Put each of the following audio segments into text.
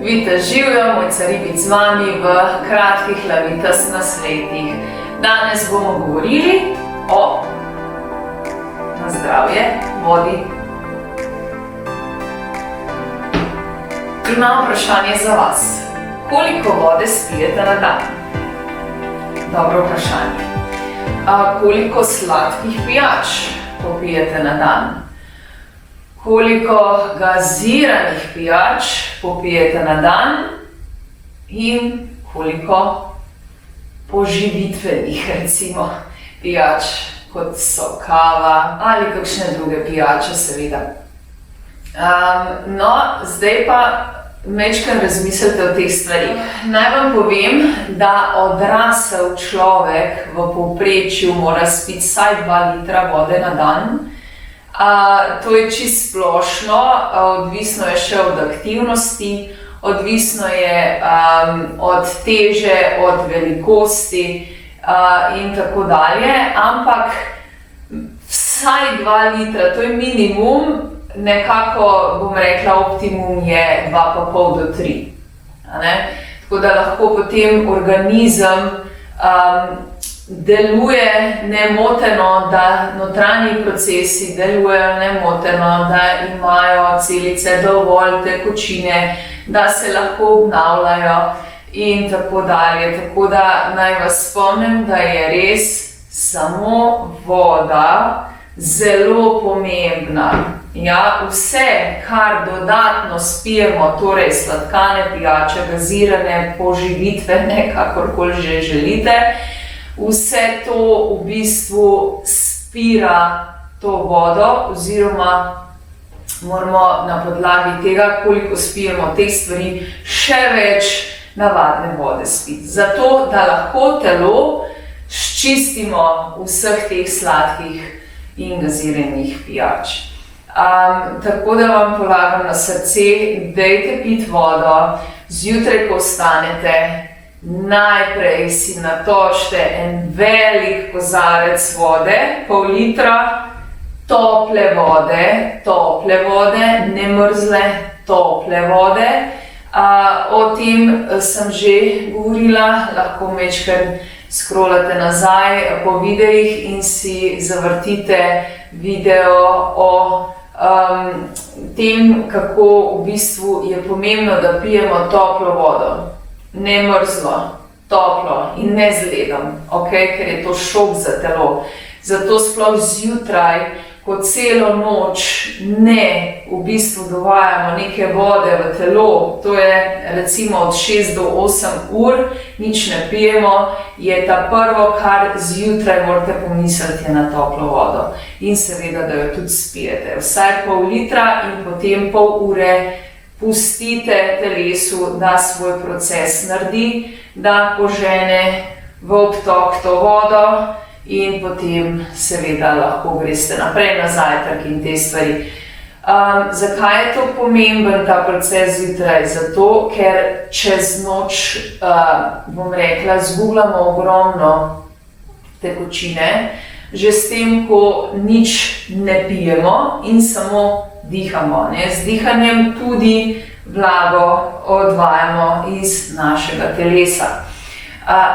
Vite živjo, Mojca Ribic z vami v kratkih Lavitas nasvetih. Danes bomo govorili o na zdravje vodi. Imam vprašanje za vas. Koliko vode spijete na dan? Dobro vprašanje. Koliko sladkih pijač popijete na dan? Koliko gaziranih pijač popijete na dan in koliko poživitvenih, recimo, pijač, kot so kava ali kakšne druge pijače, seveda. Zdaj pa majčkeno razmislite o teh stvarih. Naj vam povem, da odrasel človek v povprečju mora spiti vsaj 2 litra vode na dan. To je čisto splošno, odvisno je še od aktivnosti, odvisno je od teže, od velikosti in tako dalje, ampak vsaj 2 litra, to je minimum, nekako bom rekla, optimum je 2,5 do 3. Tako da lahko potem organizem deluje nemoteno, da notranji procesi delujejo nemoteno, da imajo celice dovolj tekočine, da se lahko obnavljajo in tako dalje. Tako da naj vas spomnim, da je res samo voda zelo pomembna. Ja, vse, kar dodatno spijemo, torej sladkane pijače, gazirane, poživitvene, kakorkoli že želite, vse to v bistvu spira to vodo, oziroma moramo na podlagi tega, koliko spijemo teh stvari, še več navadne vode spiti. Zato, da lahko telo sčistimo vseh teh sladkih in gaziranih pijač. Tako da vam polagam na srce, dajte piti vodo, zjutraj, ko vstanete, najprej si natočite en velik kozarec vode, pol litra, tople vode, ne mrzle, tople vode. O tem sem že govorila, lahko majčkeno scrollate nazaj po videih in si zavrtite video o tem, kako v bistvu je pomembno, da pijemo toplo vodo. Ne mrzlo, toplo in ne z ledom, ker je to šok za telo. Zato sploh zjutraj, ko celo noč ne v bistvu dovajamo neke vode v telo, to je recimo od 6 do 8 ur, nič ne pijemo, je ta prvo, kar zjutraj morate pomisliti, na toplo vodo. In seveda, da jo tudi spijete. Vsaj pol litra in potem pol ure pustite telesu, da svoj proces naredi, da požene v obtok to vodo in potem seveda lahko greste naprej na zajtrk in te stvari. Zakaj je to pomemben, ta proces zjutraj? Zato, ker čez noč, bom rekla, zgubljamo ogromno tekočine, že s tem, ko nič ne pijemo in samo dihamo. Z dihanjem tudi vlago odvajamo iz našega telesa.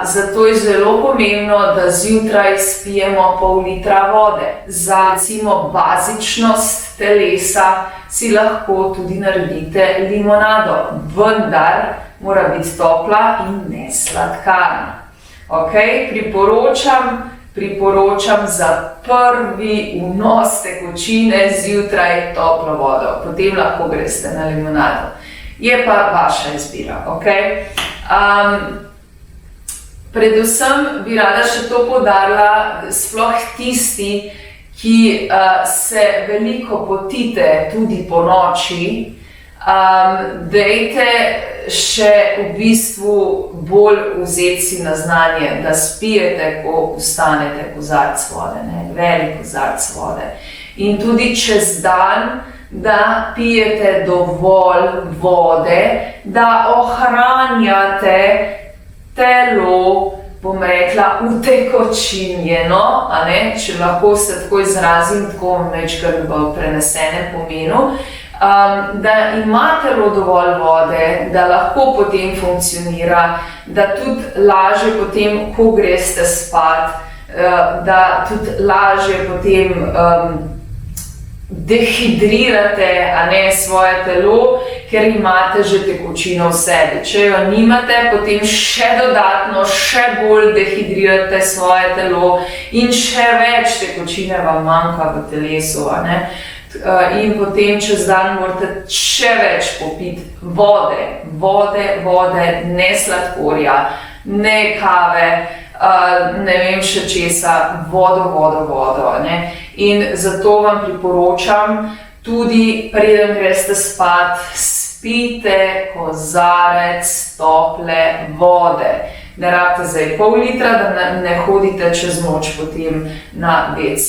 Zato je zelo pomembno, da zjutraj spijemo pol litra vode. Za recimo bazičnost telesa si lahko tudi naredite limonado, vendar mora biti topla in ne sladkana. Priporočam za prvi vnos tekočine zjutraj toplo vodo, potem lahko greste na limonado. Je pa vaša izbira, Predvsem bi rada še to poudarila, sploh tisti, ki se veliko potite tudi po noči, dajte še v bistvu bolj vzeti si na znanje, da spijete, ko vstanete, kozarec vode, velik kozarec vode. In tudi čez dan, da pijete dovolj vode, da ohranjate telo, bom rekla, utekočinjeno, če lahko se tako izrazim, tako majčkeno v prenesenem pomenu, da ima telo dovolj vode, da lahko potem funkcionira, da tudi lažje potem, ko greste spat, da tudi lažje potem dehidrirate, a ne, svoje telo, ker imate že tekočino v sebi. Če jo nimate, potem še dodatno, še bolj dehidrirate svoje telo in še več tekočine vam manjka v telesu, a ne. In potem čez dan morate še več popiti vode, ne sladkorja, ne kave, ne vem še česa, vodo, ne. In zato vam priporočam, tudi preden greste spat, spijte kozarec tople vode. Ne rabite zdaj pol litra, da ne hodite čez noč potem na WC.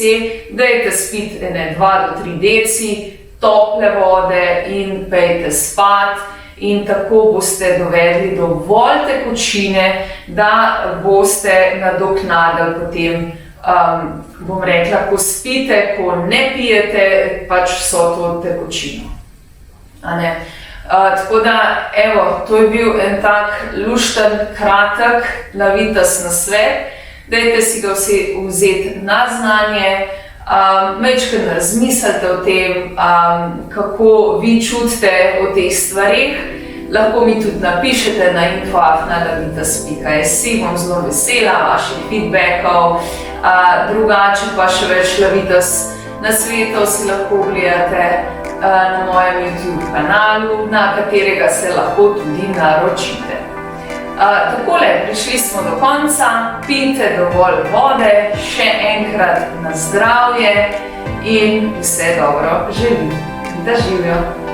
Dajte spiti 2 do 3 deci tople vode in pejte spat. In tako boste dovedli dovolj tekočine, da boste nadoknadili potem, bom rekla, ko spite, ko ne pijete, pač vso to tekočino. A ne? Tako da, evo, to je bil en tak lušten, kratek, navitast nasvet. Dajte si ga vzeti na znanje, majčkeno razmislite o tem, kako vi čutite o teh stvareh. Lahko mi tudi napišete na info@lavitas.si, bom zelo vesela vaših feedbackov. Drugače pa še več Lavitas nasvetov si lahko gledate na mojem YouTube kanalu, na katerega se lahko tudi naročite. Takole, prišli smo do konca, pijte dovolj vode, še enkrat na zdravje in vse dobro želim, da živijo!